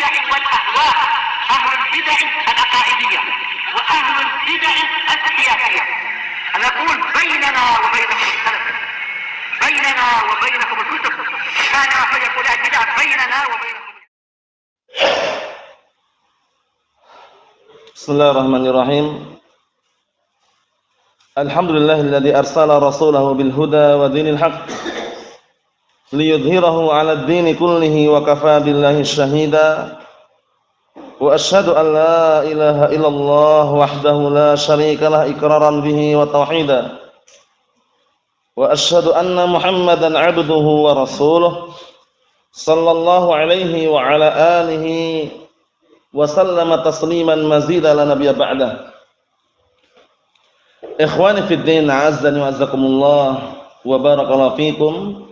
البدع والأهواء، أهل البدع العقائدية وأهل البدع السياسية. نقول بيننا وبينكم السلف، بيننا وبينكم الكتب، كان فيقول البدع بيننا وبينكم. Bismillahirrahmanirrahim. Alhamdulillahilladzi arsala rasulahu bil huda wa dinil haqq liyudhhirahu 'alad dini kullihi wa kafaa billahi shahida. Wa asyhadu an la ilaha illallah wahdahu la syarikalah iqraran bihi wa tauhida. Wa asyhadu anna Muhammadan 'abduhu wa rasuluh sallallahu alaihi wa ala alihi wa sallama tasliman mazida la nabiyya ba'dah. Ikhwani fid din, a'azzani wa azzakumullah wa barakallahu fikum.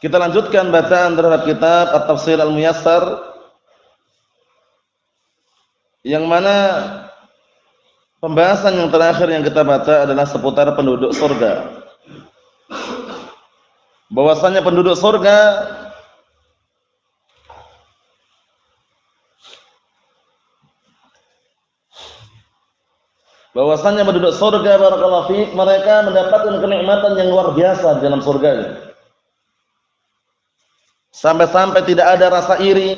Kita lanjutkan bacaan terhadap kitab At-Tafsir Al-Muyassar, yang mana pembahasan yang terakhir yang kita baca adalah seputar penduduk surga. Bahwasanya penduduk surga barakallahu fiik, mereka mendapatkan kenikmatan yang luar biasa di dalam surga. Sampai-sampai tidak ada rasa iri,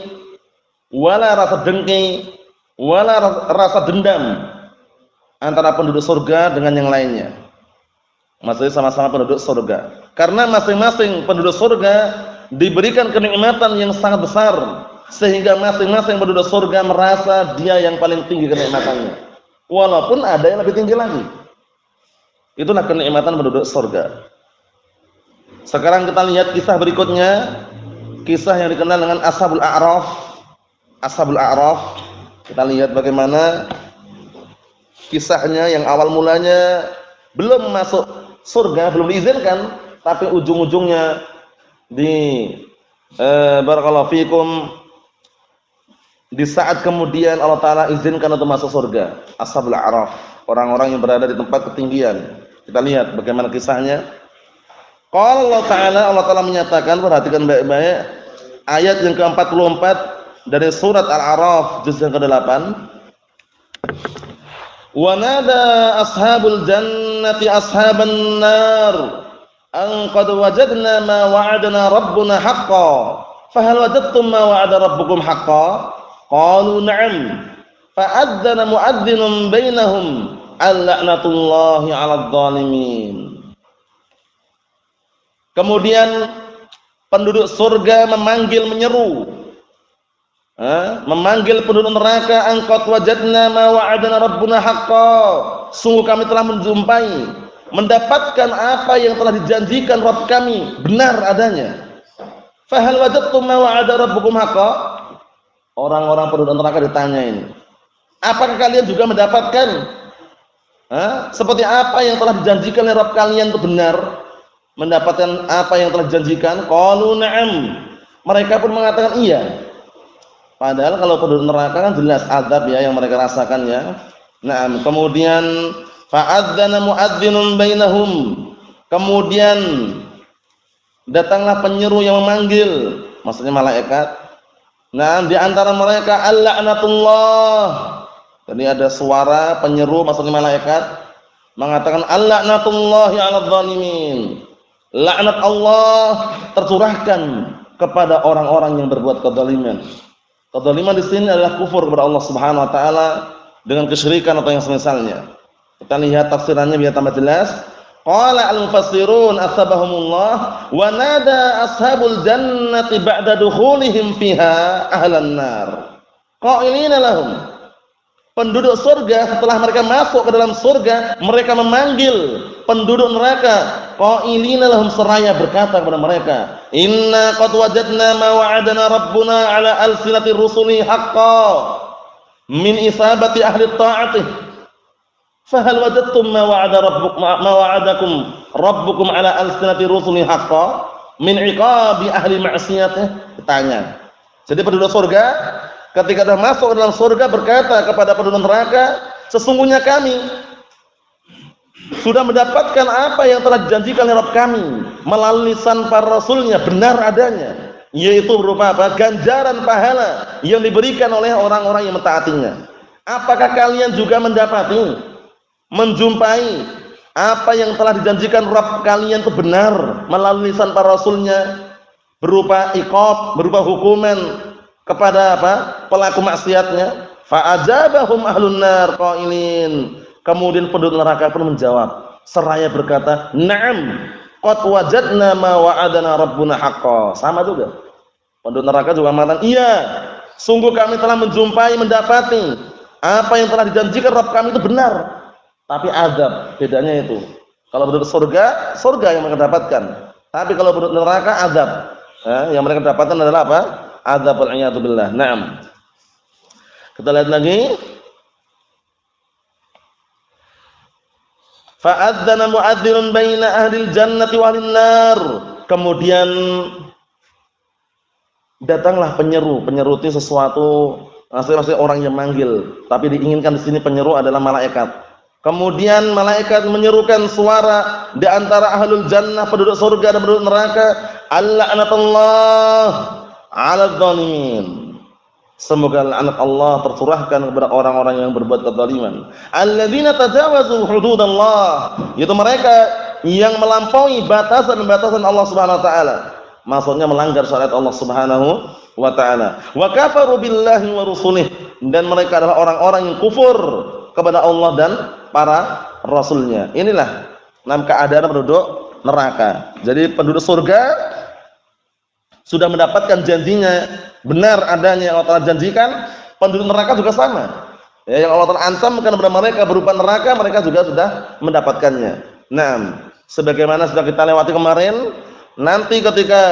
wala rasa dengki, wala rasa dendam antara penduduk surga dengan yang lainnya. Maksudnya sama-sama penduduk surga. Karena masing-masing penduduk surga diberikan kenikmatan yang sangat besar, sehingga masing-masing penduduk surga merasa dia yang paling tinggi kenikmatannya. Walaupun ada yang lebih tinggi lagi. Itulah kenikmatan penduduk surga. Sekarang kita lihat kisah berikutnya, kisah yang dikenal dengan Ashabul A'raf. Ashabul A'raf, kita lihat bagaimana kisahnya yang awal mulanya belum masuk surga, belum diizinkan, tapi ujung-ujungnya barakallahu fikum, di saat kemudian Allah Ta'ala izinkan untuk masuk surga. Ashabul A'raf, orang-orang yang berada di tempat ketinggian. Kita lihat bagaimana kisahnya. Qala Allah Ta'ala menyatakan, perhatikan baik-baik, ayat yang ke-44 dari surat Al-A'raf, juz yang ke-8. Wa nada ashabul jannati ashaban nar an qad wajadna ma wa'adana rabbuna haqqan fa hal wajadtum ma wa'ada rabbukum haqqan. Qalu na'am. Fa'adzana mu'adzdhinun bainahum al-la'natullahi 'alal zalimin. Kemudian penduduk surga memanggil, menyeru, memanggil penduduk neraka, angqat wajadna ma wa'adana rabbuna haqqan. Sungguh kami telah menjumpai, mendapatkan apa yang telah dijanjikan Rabb kami benar adanya. Fa hal wajadtum ma wa'ada rabbukum haqqan. Orang-orang penduduk neraka ditanyain, apakah kalian juga mendapatkan seperti apa yang telah dijanjikan oleh Rabb kalian itu benar? Mendapatkan apa yang telah dijanjikan? Qalu na'am. Mereka pun mengatakan iya. Padahal kalau penduduk neraka kan jelas azab ya yang mereka rasakan ya. Na'am. Kemudian fa'adzana mu'adzdhinun bainahum. Kemudian datanglah penyeru yang memanggil, maksudnya malaikat. Nah, di antara mereka al-la'natullah. Jadi ada suara penyeru, maksudnya malaikat mengatakan al-la'natullahi 'alal zalimin. Laknat Allah tercurahkan kepada orang-orang yang berbuat kezaliman. Kezaliman di sini adalah kufur kepada Allah Subhanahu wa taala dengan kesyirikan atau yang semisalnya. Kita lihat tafsirannya biar tambah jelas. Qala al-mufassirun asbahumullah wa nada ashabul jannati ba'da dukhulihim fiha ahlan nar qailina lahum. Penduduk surga setelah mereka masuk ke dalam surga, mereka memanggil penduduk neraka, qailina lahum, seraya berkata kepada mereka, inna qad wajadna ma wa'adana rabbuna ala alsinati rusuli haqqan min isabati ahli ta'atih. Fahal wajadtum ma wa'adakum rabbukum ala alsinati rusuli haqqan min iqabi ahli ma'siyatih. Ditanya. Jadi penduduk surga ketika sudah masuk ke dalam surga berkata kepada penduduk neraka, sesungguhnya kami sudah mendapatkan apa yang telah dijanjikan oleh Rabb kami melalui lisan para rasulnya benar adanya. yaitu berupa apa? Ganjaran pahala yang diberikan oleh orang-orang yang mentaatinya. Apakah kalian juga mendapati, menjumpai apa yang telah dijanjikan Rabb kalian itu benar melalui lisan para rasulnya, berupa iqab, berupa hukuman kepada apa? Pelaku maksiatnya. Fa'ajabahum ahlun nar qailin. Kemudian penduduk neraka pun menjawab seraya berkata, "Na'am, qad wajadna ma wa'adana rabbuna haqqan." Sama juga. Penduduk neraka juga mengatakan, "Iya, sungguh kami telah menjumpai, mendapati apa yang telah dijanjikan Rabb kami itu benar." Tapi azab, bedanya itu. Kalau penduduk surga, surga yang mereka dapatkan. Tapi kalau penduduk neraka, azab. Yang mereka dapatkan adalah apa? Azab wal-'iyadu billah. Naam. Kita lihat lagi. Fa'adzana mu'adhdhinun baina ahlil jannati wa ahlin nar. Kemudian datanglah penyeru. Penyeru itu sesuatu, maksudnya orang yang manggil, tapi diinginkan di sini penyeru adalah malaikat. Kemudian malaikat menyerukan suara di antara ahlul jannah, penduduk surga dan penduduk neraka, "La'natullah 'alal zalimin." Semoga laknat Allah tercurahkan kepada orang-orang yang berbuat kezaliman. Alladzina tajawazu hududallah, yaitu mereka yang melampaui batasan-batasan Allah Subhanahu wa taala. Maksudnya melanggar syariat Allah Subhanahu wa taala. Wa kafaru billahi wa rusulih, dan mereka adalah orang-orang yang kufur kepada Allah dan para rasulnya. Inilah keadaan penduduk neraka. Jadi penduduk surga sudah mendapatkan janjinya, benar adanya yang Allah Ta'ala janjikan. Penduduk neraka juga sama. Yang Allah Ta'ala ancamkan kepada mereka berupa neraka, mereka juga sudah mendapatkannya. Nah, sebagaimana sudah kita lewati kemarin, nanti ketika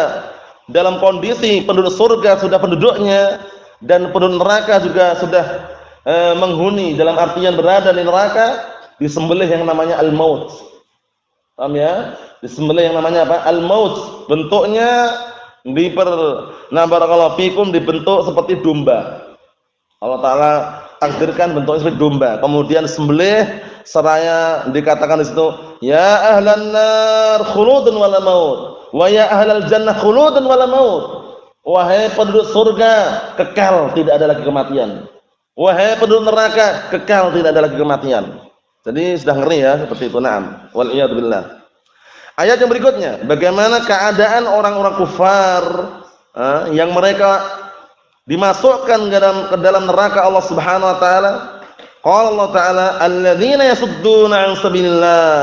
dalam kondisi penduduk surga sudah penduduknya dan penduduk neraka juga sudah menghuni, dalam artian berada di neraka, disembelih yang namanya al-maut. Paham ya? Disembelih yang namanya apa? Al-maut. Bentuknya barakallahu fikum, dibentuk seperti domba. Allah Ta'ala takdirkan bentuknya seperti domba. Kemudian sembelih seraya dikatakan di situ, "Ya ahlan nar khuludun wala maut, wa ya ahlal jannah khuludun wala maut." Wahai penduduk surga, kekal, tidak ada lagi kematian. Wahai penduduk neraka, kekal, tidak ada lagi kematian. Jadi sudah ngeri ya seperti itu. Naam. Wal iyad billah. Ayat yang berikutnya, bagaimana keadaan orang-orang kufar yang mereka dimasukkan ke dalam neraka Allah Subhanahu wa taala. Qala Allah Ta'ala, "Alladzina yasudduna 'an sabilillah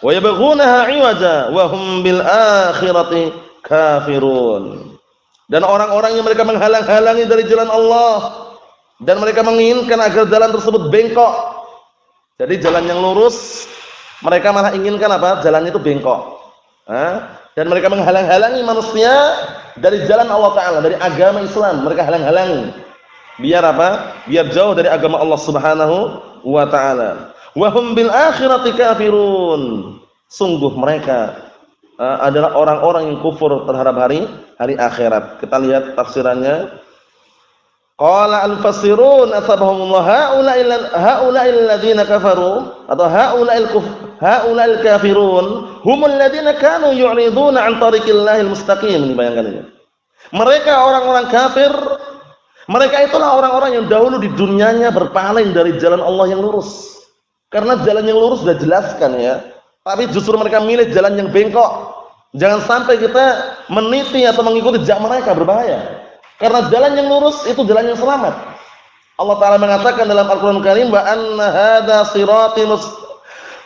wa yabghunaha 'iwaja wa hum bil akhirati kafirun." Dan orang-orang yang mereka menghalang-halangi dari jalan Allah dan mereka menginginkan agar jalan tersebut bengkok. Jadi jalan yang lurus mereka malah inginkan apa? Jalannya itu bengkok. Dan mereka menghalang-halangi manusia dari jalan Allah Ta'ala, dari agama Islam. Mereka halang-halangi. Biar apa? Biar jauh dari agama Allah Subhanahu wa Ta'ala. Wa hum bil akhirati kafirun. Sungguh mereka adalah orang-orang yang kufur terhadap hari akhirat. Kita lihat tafsirannya. Qala al-fasirun asabahumullah haula'il ladzina kafaru atau haula'il kafirun humul ladzina kanu yu'riduna 'an tariqillahil mustaqim. Ini bayangkan ini. Mereka orang-orang kafir, mereka itulah orang-orang yang dahulu di dunianya berpaling dari jalan Allah yang lurus. Karena jalan yang lurus sudah jelaskan ya. Tapi justru mereka milih jalan yang bengkok. Jangan sampai kita meniti atau mengikuti jejak mereka, berbahaya. Karena jalan yang lurus itu jalan yang selamat. Allah Ta'ala mengatakan dalam Al-Quran Karim, "Wa anna hadha sirati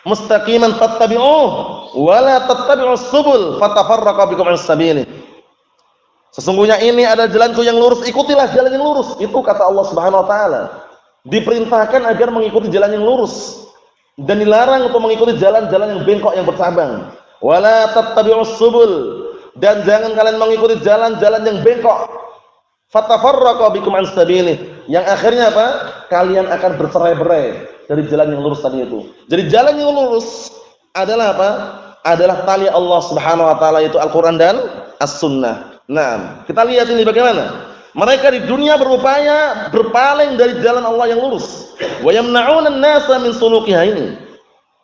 mustaqiman fattabi'uh wa la tattabi'us subul fatafarraqa bikum 'an sabilih." Sesungguhnya ini adalah jalanku yang lurus, ikutilah jalan yang lurus. Itu kata Allah Subhanahu wa taala. Diperintahkan agar mengikuti jalan yang lurus dan dilarang untuk mengikuti jalan-jalan yang bengkok yang bercabang. Wa la tattabi'us subul, dan jangan kalian mengikuti jalan-jalan yang bengkok. Fatafarraqa bikum an sabilih, yang akhirnya apa? Kalian akan bercerai-berai dari jalan yang lurus tadi itu. Jadi jalan yang lurus adalah apa? Adalah tali Allah Subhanahu wa taala, itu Al-Qur'an dan As-Sunnah. Nah, kita lihat ini bagaimana mereka di dunia berupaya berpaling dari jalan Allah yang lurus. Wa yamna'una an-nasa min sulukiha ini.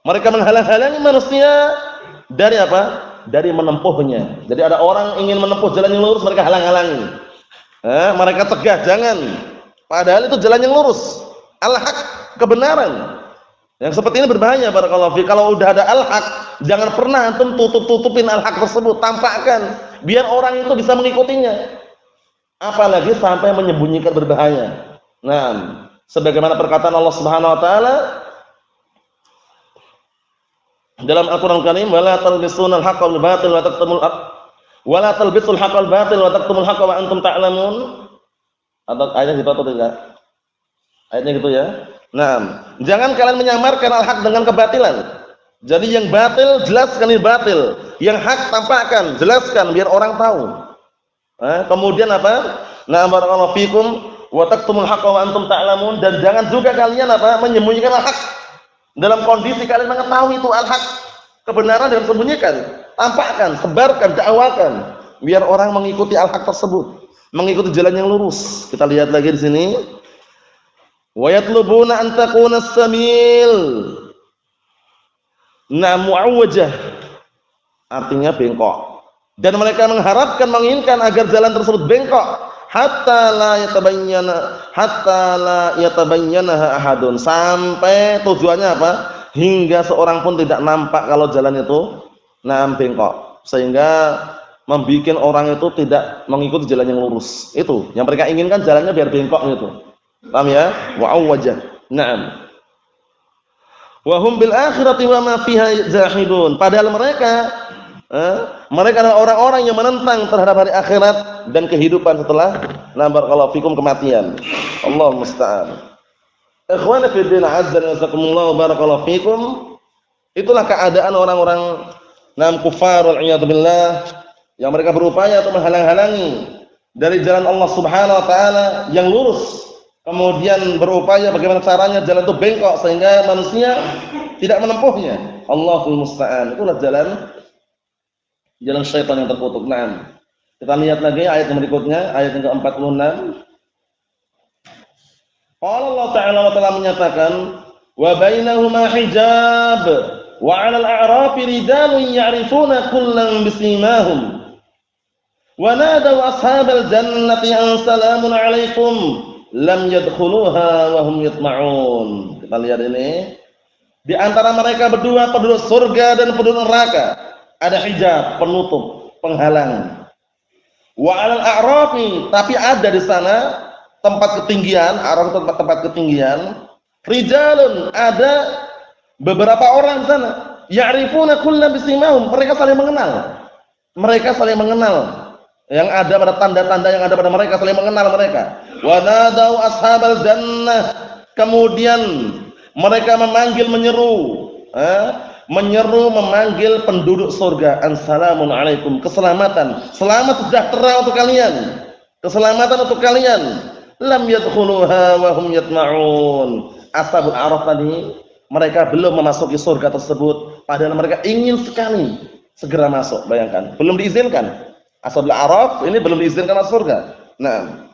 Mereka menghalang-halangi manusia dari apa? dari menempuhnya. Jadi ada orang ingin menempuh jalan yang lurus, mereka halang-halangi. Mereka cegah, jangan. Padahal itu jalan yang lurus, al-haq, kebenaran. Yang seperti ini berbahaya barakallahu fi. Kalau udah ada al-haq, jangan pernah antum tutup-tutupin al-haq tersebut, tampakkan biar orang itu bisa mengikutinya. Apalagi sampai menyembunyikan, berbahaya. Nah, sebagaimana perkataan Allah Subhanahu wa taala dalam Al-Qur'an Karim, wala talbisunal haqqa bil batil wa taktumul haqq wala talbisul haqqal batil wa taktumul haqqa wa antum ta'lamun. Atau ayatnya gitu atau tidak? Ayatnya gitu ya. Nah, jangan kalian menyamarkan al-haq dengan kebatilan. Jadi yang batil jelaskan ini batil, yang hak tampakkan, jelaskan biar orang tahu. Kemudian apa? Nah, barakallahu fikum wa taktumul haqqa wa antum ta'lamun, dan jangan juga kalian apa? Menyembunyikan al-haq. Dalam kondisi kalian mengetahui itu al-haq, kebenaran, dan sembunyikan, tampakkan, sebarkan, dakwakan biar orang mengikuti al-haq tersebut, mengikuti jalan yang lurus. Kita lihat lagi di sini. Wa yatlubuna an takuna as-sabil. Mu'awwajah, artinya bengkok. Dan mereka mengharapkan, menginginkan agar jalan tersebut bengkok, hatta la yatabayyana ahadun, sampai tujuannya apa? Hingga seorang pun tidak nampak kalau jalan itu bengkok, sehingga membuat orang itu tidak mengikuti jalan yang lurus. Itu yang mereka inginkan, jalannya biar bengkok gitu. Paham ya? Wa'awwajah. Na'am. Wa hum bil akhirati wa ma fiha zahidun. Padahal mereka adalah orang-orang yang menentang terhadap hari akhirat dan kehidupan setelah barakallahu fikum kematian. Allahu musta'an. Ikhwani fi din, azza wa jazakumullah, barakallahu fikum. Itulah keadaan orang-orang kufar wal iyad billah yang mereka berupaya untuk menghalang-halangi dari jalan Allah Subhanahu wa taala yang lurus. Kemudian berupaya bagaimana caranya jalan itu bengkok sehingga manusia tidak menempuhnya. Allahul musta'an. Itulah jalan syaitan yang terkutuk. Nah, kita lihat lagi ayat yang berikutnya, ayat yang ke-46. Allah Ta'ala menyatakan, wa bainahuma hijab wa 'alal a'rafi rijalun ya'rifuna kullan bisimahum wa nadaw ashabal jannati an salamun 'alaikum lam yadkhuluha wa hum yatma'un. Kita lihat ini. Di antara mereka berdua, penduduk surga dan penduduk neraka, ada hijab, penutup, penghalang. Wa 'alal a'rafi, tapi ada di sana tempat ketinggian, araf tempat ketinggian. Rijalun, ada beberapa orang di sana. Ya'rifuna kullam bisimahum, mereka saling mengenal. Mereka saling mengenal. Yang ada pada tanda-tanda yang ada pada mereka, saling mengenal mereka. Wa nadau ashabal jannah, kemudian mereka memanggil, memanggil penduduk surga, assalamun alaikum, keselamatan, selamat sejahtera untuk kalian, keselamatan untuk kalian. Lam yadkhuluha wa hum yatma'un. Ashabul a'raf tadi, mereka belum memasuki surga tersebut, padahal mereka ingin sekali segera masuk. Bayangkan, belum diizinkan. Ashabul a'raf ini belum diizinkan masuk surga. Nah,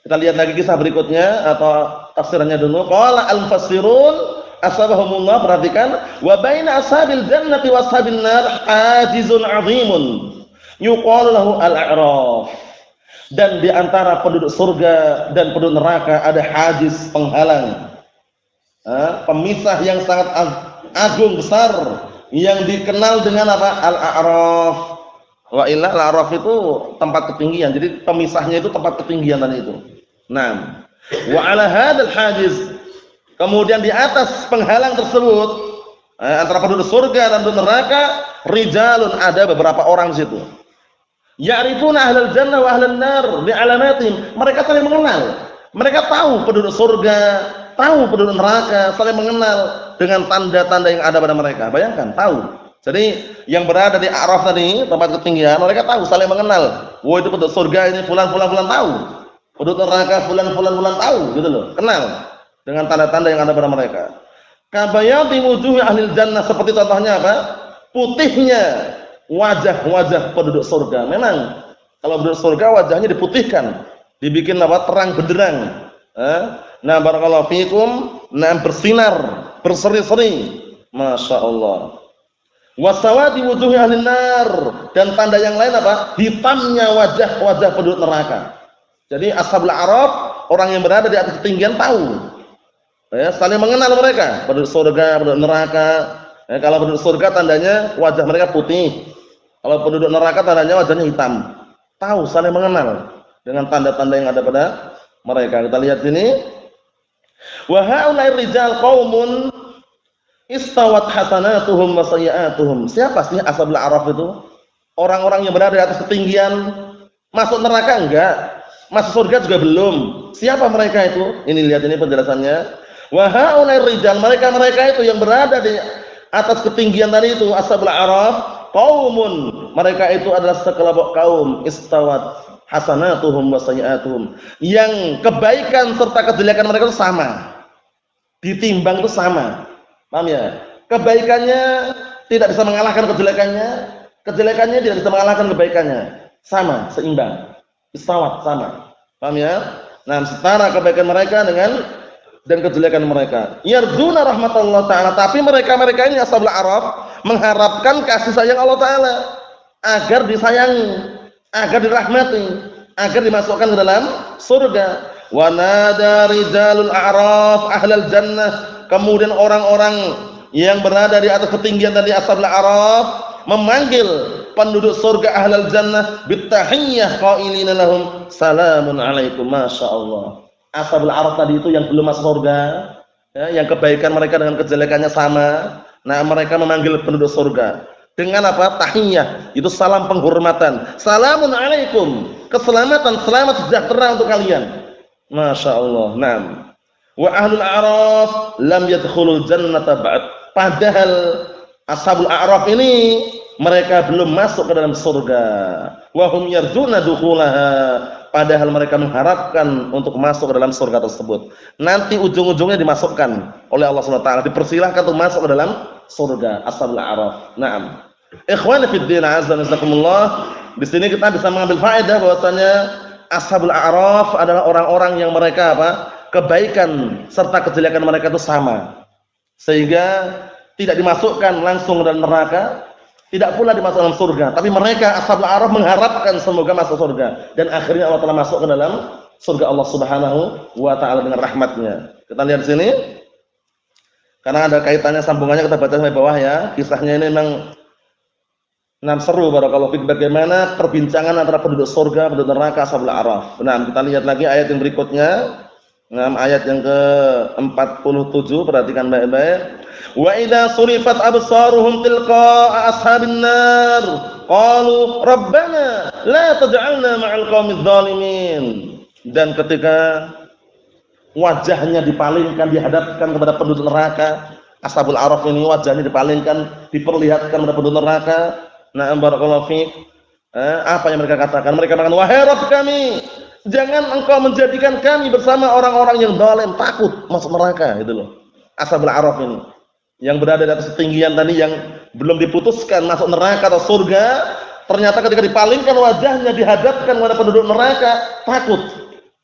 kita lihat lagi kisah berikutnya atau tafsirannya dulu. Qala al-mufassirun ashabahumullah, perhatikan, wa baina ashabil jannati wa ashabil nar hajizun 'azimun yuqalu lahu al-a'raf. Dan di antara penduduk surga dan penduduk neraka ada hajiz, penghalang, pemisah yang sangat agung besar yang dikenal dengan apa? Al-a'raf. Wa illa al-a'raf itu tempat ketinggian. Jadi pemisahnya itu tempat ketinggian tadi itu. Nah, wa 'ala hadzal hajiz, kemudian di atas penghalang tersebut antara penduduk surga dan penduduk neraka, rijalun, ada beberapa orang di situ. Ya'rifuna ahlal jannah wa ahlan nar bi 'alamatihim, mereka saling mengenal. Mereka tahu penduduk surga, tahu penduduk neraka, saling mengenal dengan tanda-tanda yang ada pada mereka. Bayangkan, tahu. Jadi yang berada di Araf tadi, tempat ketinggian, mereka tahu, saling mengenal. Wah, itu penduduk surga ini fulan tahu. Penduduk neraka fulan tahu, gitu loh. Kenal dengan tanda-tanda yang ada pada mereka. Kabayati wujuhi ahlil jannah, seperti contohnya apa? Putihnya wajah-wajah penduduk surga. Memang kalau penduduk surga wajahnya diputihkan, dibikin apa? Terang benderang. Nah, barakallahu fikum, bersinar, berseri-seri. Masya Allah. Wasawadi wujuhi ahli nar, dan tanda yang lain apa? Hitamnya wajah-wajah penduduk neraka. Jadi ashabul a'raf, orang yang berada di atas ketinggian tahu. Ya, saling mengenal mereka, penduduk surga, penduduk neraka. Ya, kalau penduduk surga tandanya wajah mereka putih. Kalau penduduk neraka tandanya wajahnya hitam. Tahu, saling mengenal dengan tanda-tanda yang ada pada mereka. Kita lihat sini. Wa haula'ir rijal qaumun istawat hasanatuhum wa sayyi'atuhum. Siapa sih ashabul a'raf itu? Orang-orang yang berada di atas ketinggian. Masuk neraka enggak? Masuk surga juga belum. Siapa mereka itu? Ini lihat ini penjelasannya. Wa haula'ir rijal, mereka-mereka itu yang berada di atas ketinggian tadi itu ashabul a'raf qaumun. Mereka itu adalah sekelompok kaum istawat hasanatuhum wa sayyi'atuhum. Yang kebaikan serta kejelekan mereka itu sama. Ditimbang itu sama. Paham ya? Kebaikannya tidak bisa mengalahkan kejelekannya, kejelekannya tidak bisa mengalahkan kebaikannya. Sama, seimbang. Istawat sama. Paham ya? Nah, setara kebaikan mereka dengan dan kejelekan mereka. Yarjuna rahmatullah taala, tapi mereka-mereka ini ashabul a'raf mengharapkan kasih sayang Allah taala agar disayangi, agar dirahmati, agar dimasukkan ke dalam surga. Wa nada rijalul a'raf ahlal jannah. Kemudian orang-orang yang berada di atas ketinggian tadi ashabul a'raf memanggil penduduk surga ahlal jannah bitahiyyah qailina lahum salamun alaikum. Masyaallah. Ashabul a'raf tadi itu yang belum masuk surga, ya, yang kebaikan mereka dengan kejelekannya sama. Nah, mereka memanggil penduduk surga dengan apa? Tahiyyah. Itu salam penghormatan. Salamun alaikum. Keselamatan, selamat sejahtera untuk kalian. Masyaallah. Naam. Wa ahlul a'raf lam yadkhulul jannata ba'd. Padahal ashabul a'raf ini mereka belum masuk ke dalam surga. Wa hum yarjuna dukhulaha. Padahal mereka mengharapkan untuk masuk ke dalam surga tersebut. Nanti ujung-ujungnya dimasukkan oleh Allah SWT. Dipersilahkan untuk masuk ke dalam surga ashabul a'raf. Naam. Ikhwani fid din, azza wa jazakumullah. Di sini kita bisa mengambil faedah bahwasanya ashabul a'raf adalah orang-orang yang mereka apa? Kebaikan serta kejelekan mereka itu sama, sehingga tidak dimasukkan langsung ke dalam neraka, tidak pula dimasukkan dalam surga. Tapi mereka ashabul a'raf mengharapkan semoga masuk surga, dan akhirnya Allah telah masuk ke dalam surga Allah Subhanahu wa taala dengan rahmatnya. Kita lihat di sini, karena ada kaitannya, sambungannya kita baca sampai bawah ya. Kisahnya ini memang seru, barakallahu fik, bagaimana perbincangan antara penduduk surga, penduduk neraka, ashabul a'raf. Nah, kita lihat lagi ayat yang berikutnya. Ayat yang ke-47, perhatikan baik-baik. Wa idza surifat absaruhum tilqa'a ashabin nar qalu rabbana la taj'alna ma'al qaumiz zalimin. Dan ketika wajahnya dipalingkan, dihadapkan kepada penduduk neraka, ashabul a'raf ini wajahnya dipalingkan, diperlihatkan kepada penduduk neraka. Na'am barakallahu fiik. Apa yang mereka katakan? Mereka mengatakan, wahai Rabb kami, jangan engkau menjadikan kami bersama orang-orang yang zalim, takut masuk neraka. Itu loh ashabul a'raf ini, yang berada di atas ketinggian tadi, yang belum diputuskan masuk neraka atau surga. Ternyata ketika dipalingkan wajahnya, dihadapkan kepada penduduk neraka, takut.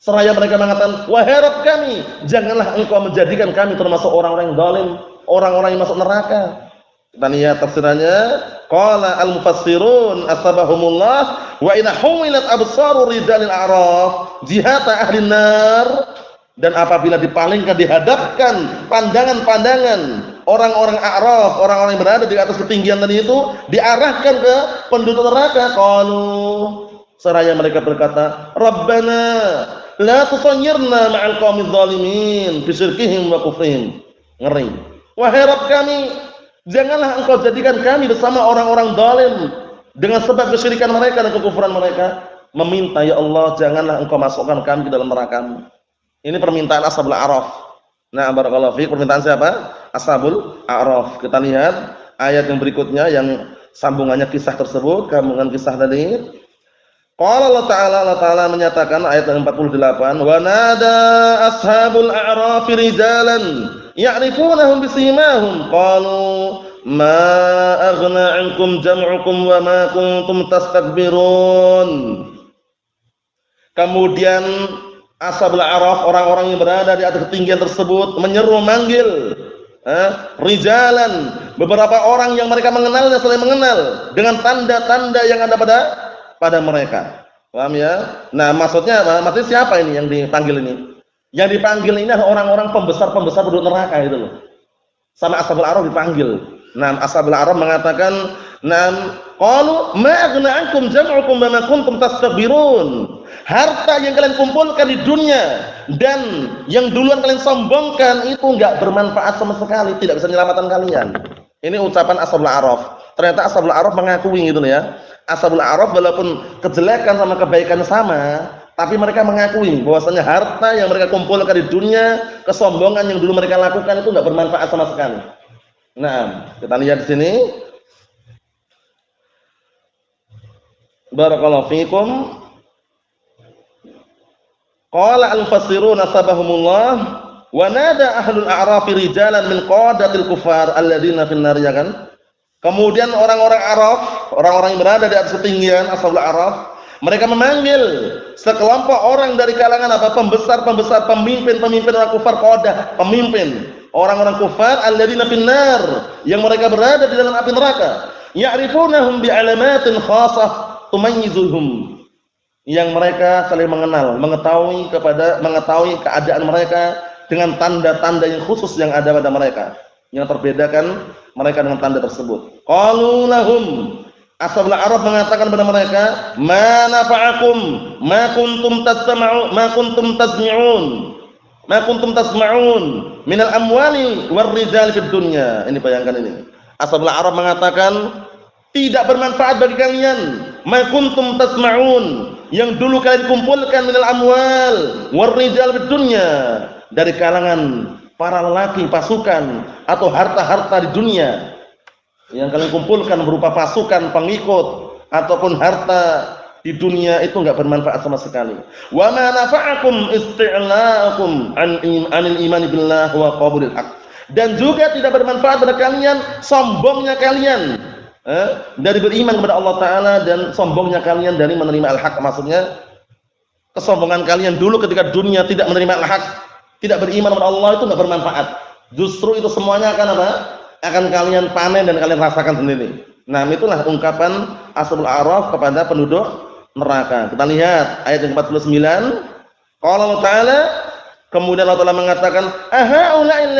Seraya mereka mengatakan, wahai Rabb kami, janganlah engkau menjadikan kami termasuk orang-orang yang zalim, orang-orang yang masuk neraka. Kita lihat tafsirannya. Qala al-mufassirun asbahumullah wa idza humilat absaru rijalil a'raf jihata ahli nar. Dan apabila dipalingkan, dihadapkan pandangan-pandangan orang-orang a'raf, orang-orang yang berada di atas ketinggian tadi itu, diarahkan ke penduduk neraka, qalu, seraya mereka berkata, rabbana la tusayyirna ma'al qaumiz zalimin bi syirkihim wa kufrihim. Ngeri. Wahai Rabb kami, janganlah engkau jadikan kami bersama orang-orang zalim dengan sebab kesyirikan mereka dan kekufuran mereka. Meminta, ya Allah, janganlah engkau masukkan kami ke dalam neraka. Ini permintaan ashabul a'raf. Nah, barakallahu fiik, permintaan siapa? Ashabul a'raf. Kita lihat ayat yang berikutnya yang sambungannya kisah tersebut, sambungan kisah tadi. Qala Allah Ta'ala menyatakan ayat yang 48, wa nada ashabul a'raf rijalan ya'rifunahum bisimahum qalu ma aghna 'ankum jam'ukum wa ma kuntum tastakbirun. Kemudian ashabul a'raf, orang-orang yang berada di atas ketinggian tersebut, menyeru, manggil rijalan, beberapa orang yang mereka mengenalnya saling mengenal dengan tanda-tanda yang ada pada mereka. Paham ya? Nah, maksudnya siapa ini yang dipanggil ini? Yang dipanggil ini adalah orang-orang pembesar-pembesar penduduk neraka itu loh. Sama Ashabul A'raf dipanggil. Nah, Ashabul A'raf mengatakan, "Nam qalu ma aghna ankum jam'ukum wa ma kuntum tastakbirun." Harta yang kalian kumpulkan di dunia dan yang duluan kalian sombongkan itu enggak bermanfaat sama sekali, tidak bisa menyelamatkan kalian. Ini ucapan Ashabul A'raf. Ternyata Ashabul A'raf mengakui gitu ya. Ashabul A'raf walaupun kejelekan sama kebaikan sama, tapi mereka mengakui bahwasanya harta yang mereka kumpulkan di dunia, kesombongan yang dulu mereka lakukan itu enggak bermanfaat sama sekali. Nah, kita lihat di sini. Barakallahu fiikum. Qala al-mufassirun asbahumullah wa nada ahlul a'raf rijalan min qadatil kufar alladziina fin nar, ya kan? Kemudian orang-orang Araf, orang-orang yang berada di atas ketinggian Ashabul A'raf, mereka memanggil sekelompok orang dari kalangan pembesar-pembesar, pemimpin-pemimpin orang kufar, qadah, pemimpin orang-orang kufar alladziina fin nar, yang mereka berada di dalam api neraka. Ya'rifunahum bi alamatin khassah tumayyizuhum, yang mereka saling mengenal, mengetahui keadaan mereka dengan tanda-tanda yang khusus yang ada pada mereka, yang terbedakan mereka dengan tanda tersebut. Qalu lahum, Ashabul A'raf mengatakan kepada mereka, ma nafa'akum ma kuntum tasma'un ma kuntum tasma'un minal amwali war rijal fid dunya. Ini bayangkan ini. Ashabul A'raf mengatakan, tidak bermanfaat bagi kalian ma kuntum tasma'un, yang dulu kalian kumpulkan minal amwal war rijal fid dunya, dari kalangan para lelaki, pasukan atau harta-harta di dunia yang kalian kumpulkan berupa pasukan, pengikut ataupun harta di dunia, itu enggak bermanfaat sama sekali. Wa ma nafa'akum isti'la'akum anil iman billah wa qabulil haq, dan juga tidak bermanfaat pada kalian sombongnya kalian dari beriman kepada Allah Ta'ala dan sombongnya kalian dari menerima al-haq. Maksudnya kesombongan kalian dulu ketika dunia tidak menerima al-haq, tidak beriman kepada Allah, itu enggak bermanfaat. Justru itu semuanya akan apa? Akan kalian panen dan kalian rasakan sendiri. Nah, itulah ungkapan Ashabul A'raf kepada penduduk neraka. Kita lihat ayat yang 49. Qala Allah Ta'ala, kemudian Allah Ta'ala mengatakan, ahaula'il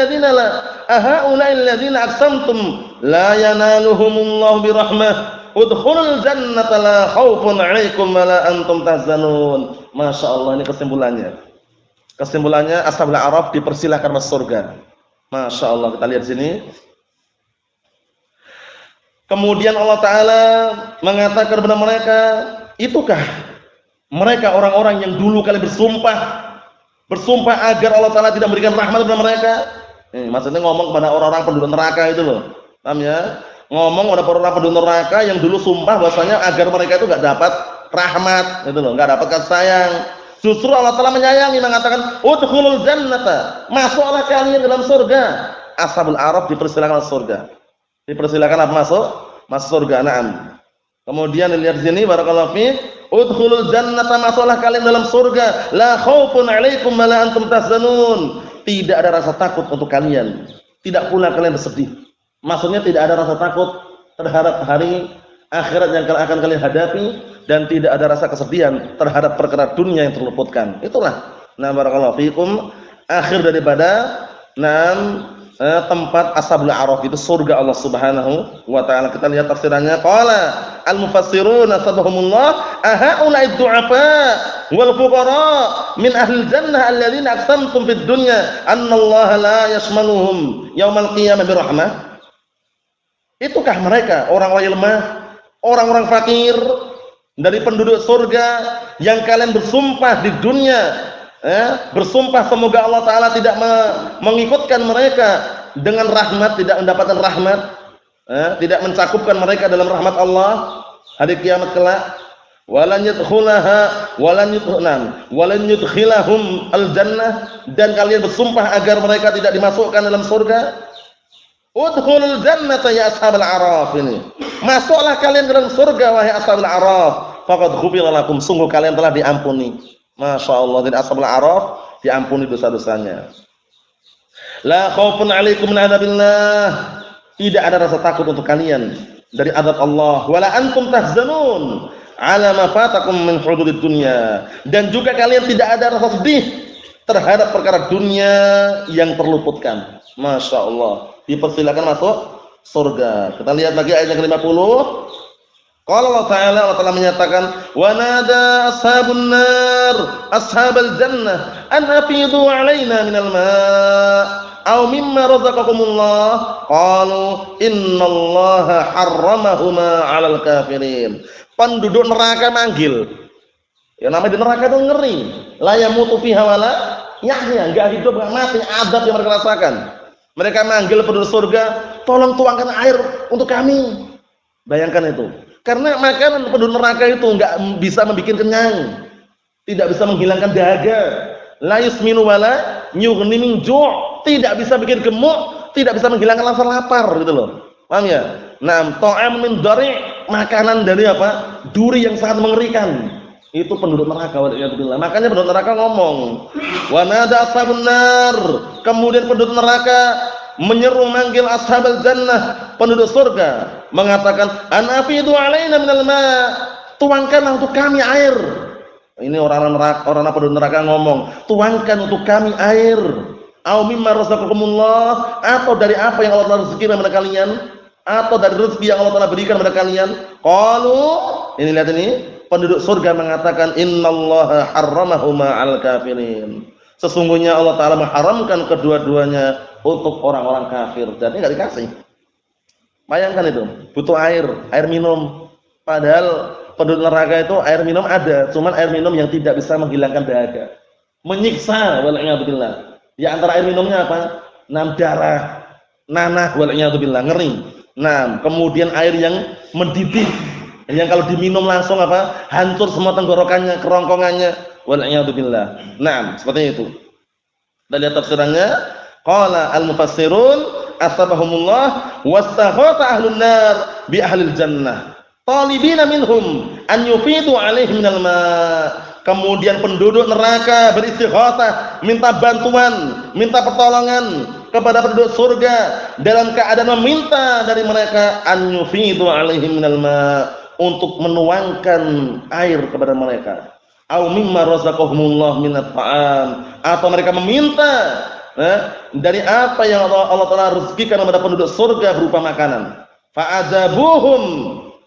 ladzina aqsamtum la yanaluhumullahu birahmah udkhulul jannata la khaufun 'alaikum wa la antum tahzanun. Masya Allah, ini kesimpulannya. Kesimpulannya, Ashabul A'raf dipersilahkan masuk surga. Masya Allah, kita lihat sini. Kemudian Allah Ta'ala mengatakan kepada mereka, itukah mereka orang-orang yang dulu kalian bersumpah agar Allah Ta'ala tidak memberikan rahmat kepada mereka? Maksudnya ngomong kepada orang-orang penduduk neraka itu loh. Paham ya? Ngomong kepada orang-orang penduduk neraka yang dulu sumpah bahwasanya agar mereka itu enggak dapat rahmat, gitu loh, enggak dapat kasih sayang. Justru Allah Ta'ala menyayangi, mengatakan, udkhulul jannata, masuklah kalian dalam surga. Ashabul A'raf dipersilakan masuk surga. Dipersilakan apa masuk surga. Naam. Kemudian dilihat di sini, barakallahu fiik, udkhulul jannata, masuklah kalian dalam surga. La khaufun 'alaikum wa la antum tahzanun. Tidak ada rasa takut untuk kalian, tidak pula kalian bersedih. Maksudnya tidak ada rasa takut terhadap hari akhirat yang akan kalian hadapi, dan tidak ada rasa kesedihan terhadap perkara dunia yang terluputkan. Itulah, nah barakallahu fiikum, akhir daripada tempat Ashabul A'raf itu surga Allah Subhanahu wa taala. Kita lihat tafsirannya. Qala al-mufassirun sabahumullah, ahaula'id du'afa wal fuqara min ahli jannah alladzina aqsamtum fid dunya annallaha la yashmaluhum yaumal qiyamah birahmah. Itukah mereka orang-orang yang lemah, orang-orang fakir dari penduduk surga yang kalian bersumpah di dunia, bersumpah semoga Allah Ta'ala tidak mengikutkan mereka dengan rahmat, tidak mendapatkan rahmat, tidak mencakupkan mereka dalam rahmat Allah hari kiamat kelak. Walan yudkhilahum al-jannah, dan kalian bersumpah agar mereka tidak dimasukkan dalam surga. Udkhulul jannata ya ashabal a'raf, ini masuklah kalian ke dalam surga wahai ashabul a'raf, faqad ghufira lakum, sungguh kalian telah diampuni. Masya Allah, jadi ashabul a'raf diampuni dosa-dosanya. La khaufun 'alaikum min adzabillah. Tidak ada rasa takut untuk kalian dari azab Allah. Wala antum tahzanun 'ala ma fatakum min hududid dunya. Dan juga kalian tidak ada rasa sedih terhadap perkara dunia yang terluputkan. Masya Allah. Dipersilakan masuk surga. Kita lihat lagi ayat yang ke-50. Qala Allah Ta'ala menyatakan, wa nada ashabun nar ashabal jannah an afidu 'alaina minal ma' aw mimma razaqakumullah qalu innallaha harramahuma 'alal kafirin. Penduduk neraka manggil. Ya namanya di neraka itu ngeri. La yamutu fiha wala yahya, enggak hidup enggak mati, azab yang mereka rasakan. Mereka manggil penduduk surga, tolong tuangkan air untuk kami. Bayangkan itu. Karena makanan penduduk neraka itu enggak bisa membuat kenyang. Tidak bisa menghilangkan dahaga. La yusminu wala yughni min ju'. Tidak bisa bikin gemuk, tidak bisa menghilangkan rasa lapar gitu loh. Paham ya? Nah, ta'am min dari, makanan dari apa? Duri yang sangat mengerikan. Itu penduduk neraka. Makanya penduduk neraka ngomong, wa nada ashabun nar. Kemudian penduduk neraka menyeru manggil ashabal jannah, penduduk surga, mengatakan anafidu alaina minal ma', tuangkanlah untuk kami air. Ini orang penduduk neraka ngomong, tuangkan untuk kami air. Au mimma razaqakumullah, atau dari apa yang Allah Taala rezekikan kepada kalian, atau dari rezeki yang Allah Taala berikan kepada kalian. Qalu, ini lihat ini, penduduk surga mengatakan innallaha harramahuma 'alal kafirin. Sesungguhnya Allah Taala mengharamkan kedua-duanya untuk orang-orang kafir. Jadi enggak dikasih. Bayangkan itu, butuh air minum. Padahal penduduk neraka itu air minum ada, cuman air minum yang tidak bisa menghilangkan dahaga. Menyiksa wal'iyadzubillah. Di antara air minumnya apa? Darah, nanah wal'iyadzubillah, ngeri. Nah, kemudian air yang mendidih, yang kalau diminum langsung apa? Hancur semua tenggorokannya, kerongkongannya, wal'iyadzubillah. Nah, seperti itu. Dan lihat tafsirannya, qala al-mufassirun asbahumullah wastaghata ahlun nar bi ahlil jannah talibina minhum an yufidu alaihim minal ma'. Kemudian penduduk neraka beristighatsah, minta bantuan, minta pertolongan kepada penduduk surga dalam keadaan meminta dari mereka an yufidu alaihim minal ma', untuk menuangkan air kepada mereka. Au mimma razaqahumullah minat ta'am, atau mereka meminta dari apa yang Allah Taala rezekikan kepada penduduk surga berupa makanan. Fa'adzabuhum,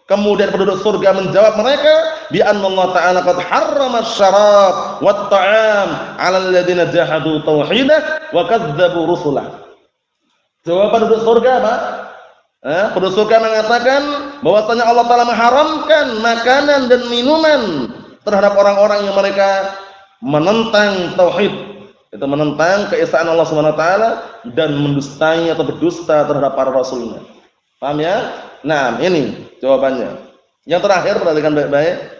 kemudian penduduk surga menjawab mereka bi anna Allah Ta'ala qad harrama asy-syarab wat ta'am 'ala alladziina jahadu tauhidah wa kadzdzabu rusulah. Jawaban penduduk surga apa? Penduduk surga mengatakan bahwasanya Allah Ta'ala mengharamkan makanan dan minuman terhadap orang-orang yang mereka menentang tauhid, itu menentang keesaan Allah Subhanahu wa taala dan mendustai atau berdusta terhadap para rasulnya. Paham ya? Nah, ini jawabannya. Yang terakhir perhatikan baik-baik.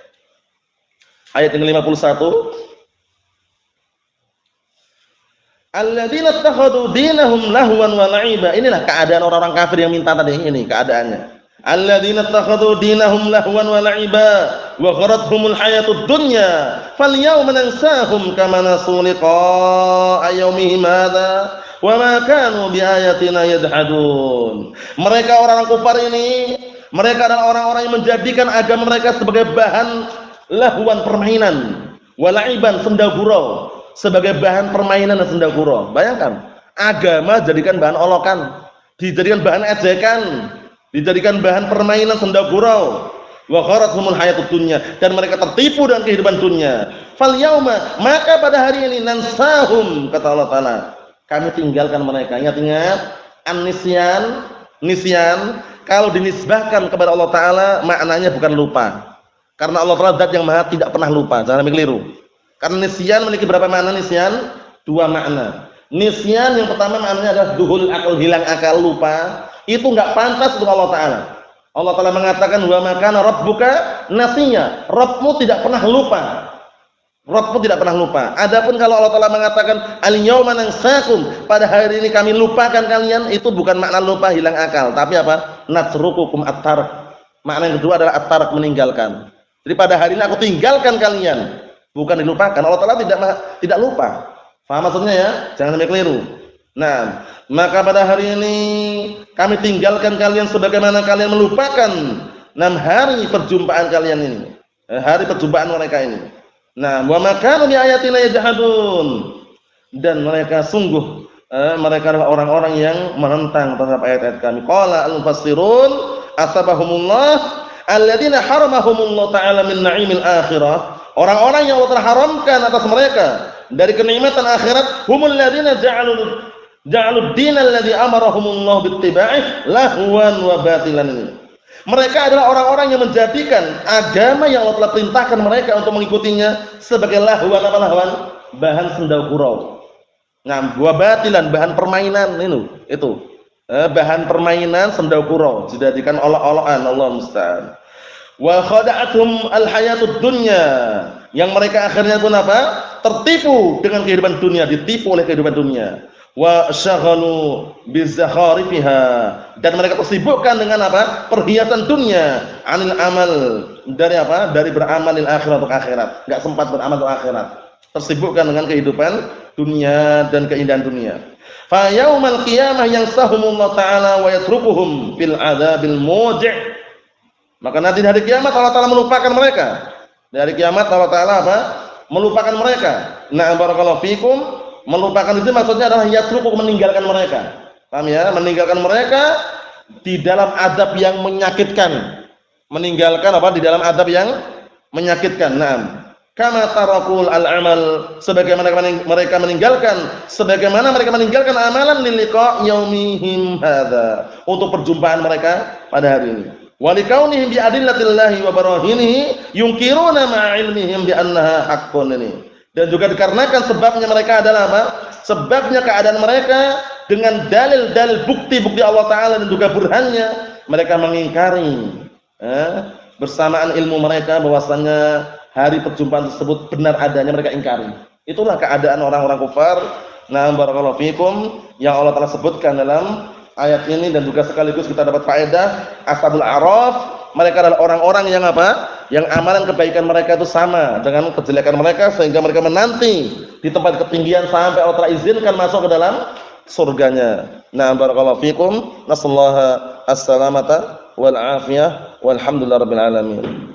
Ayat yang 51. Alladzina ittakhadhu dinahum lahwan wa la'iba. Inilah keadaan orang-orang kafir yang minta tadi, ini keadaannya. Alladzina ittakhadhu dinahum lahwan wa la'iba wa gharadhumul hayatud dunya falyawma nansahum kama nasu liqa'a yaumihim hadza wa ma kanu biayatina yajhadun. Mereka orang-orang kafir ini, mereka adalah orang-orang yang menjadikan agama mereka sebagai bahan lahwan, permainan, wa la'iban, senda gurau, sebagai bahan permainan dan senda gurau. Bayangkan, agama jadikan bahan olokan, dijadikan bahan ejekan, dijadikan bahan permainan senda gurau. Wa gharadhumul hayatud dunya, dan mereka tertipu dengan kehidupan dunia. Fal yauma, maka pada hari ini nansahum, kata Allah Taala, kami tinggalkan mereka. Ingat-ingat, nisyan kalau dinisbahkan kepada Allah Taala maknanya bukan lupa. Karena Allah Taala zat yang maha tidak pernah lupa, jangan sampai keliru. Karena nisyan memiliki berapa makna nisyan? Dua makna. Nisyan yang pertama maknanya adalah duhul akal, hilang akal, lupa. Itu enggak pantas untuk Allah Taala. Allah Taala mengatakan wa ma kana rabbuka nasiya. Rabbmu tidak pernah lupa. Rabbmu tidak pernah lupa. Adapun kalau Allah Taala mengatakan al-yauma nansakum, pada hari ini kami lupakan kalian, itu bukan makna lupa hilang akal, tapi apa? Natrukukum at-tark. Makna yang kedua adalah at-tark, meninggalkan. Jadi pada hari ini aku tinggalkan kalian, bukan dilupakan. Allah Taala tidak lupa. Faham maksudnya ya? Jangan sampai keliru. Nah, maka pada hari ini kami tinggalkan kalian sebagaimana kalian melupakan 6 hari perjumpaan kalian ini. Hari perjumpaan mereka ini. Nah, wa makanu bi ayatina yajhadun. Dan mereka sungguh mereka adalah orang-orang yang menentang terhadap ayat-ayat kami. Qala al-mufassirun asabahumullah alladzina haramahumullah ta'ala min na'imil akhirah. Orang-orang yang Allah telah haramkan atas mereka dari kenikmatan akhirat, humul ladzina ja'alud dinal ladzi amarahumullah bittiba'ih lahwan wa batilan. Mereka adalah orang-orang yang menjadikan agama yang Allah telah perintahkan mereka untuk mengikutinya sebagai lahwan apa lahwan? Bahan sendau gurau. Nah, wa batilan bahan permainan itu. Bahan permainan sendau gurau dijadikan olok-olokan, Allah musta'an. Wa khada'athum al-hayatud dunya. Yang mereka akhirnya pun apa? Tertipu dengan kehidupan dunia, ditipu oleh kehidupan dunia. Wa syaghalu bizakharifiha, dan mereka tersibukkan dengan apa? Perhiasan dunia, anil amal, dari apa? Dari beramal lil akhirat untuk akhirat. Enggak sempat beramal untuk akhirat. Tersibukkan dengan kehidupan dunia dan keindahan dunia. Fa yaumal qiyamah yansahumullah taala wa yatrukuhum fil adzabil muji'. Maka nanti di hari kiamat Allah Taala melupakan mereka. Di hari kiamat Allah Taala apa? Melupakan mereka. Nah, barakallahu fikum. Melupakan itu maksudnya adalah yatruku, meninggalkan mereka. Paham ya? Meninggalkan mereka di dalam adab yang menyakitkan. Meninggalkan apa? Di dalam adab yang menyakitkan. Naam. Kama tarakul al-amal, sebagaimana mereka meninggalkan amalan liliqa yaumihim hadza, untuk perjumpaan mereka pada hari ini. Wa likaunihim bi adillatillahi wa barahinihi yunkiruna ma'a ilmihim bi annaha haqqun ini. Dan juga dikarenakan sebabnya mereka adalah apa? Sebabnya keadaan mereka dengan dalil-dalil bukti-bukti Allah Ta'ala dan juga burhannya, mereka mengingkari bersamaan ilmu mereka bahwasannya hari perjumpaan tersebut benar adanya, mereka ingkari. Itulah keadaan orang-orang kufar. Nah, barakallahu fikum, yang Allah Ta'ala sebutkan dalam ayat ini, dan juga sekaligus kita dapat faedah ashabul a'raf. Mereka adalah orang-orang yang apa? Yang amalan kebaikan mereka itu sama dengan kejelekan mereka, sehingga mereka menanti di tempat ketinggian sampai Allah Ta'ala izinkan masuk ke dalam surganya. Nah, barakallahu fikum, nasallaha as-salamata wal afiyah walhamdulillahirabbil alamin.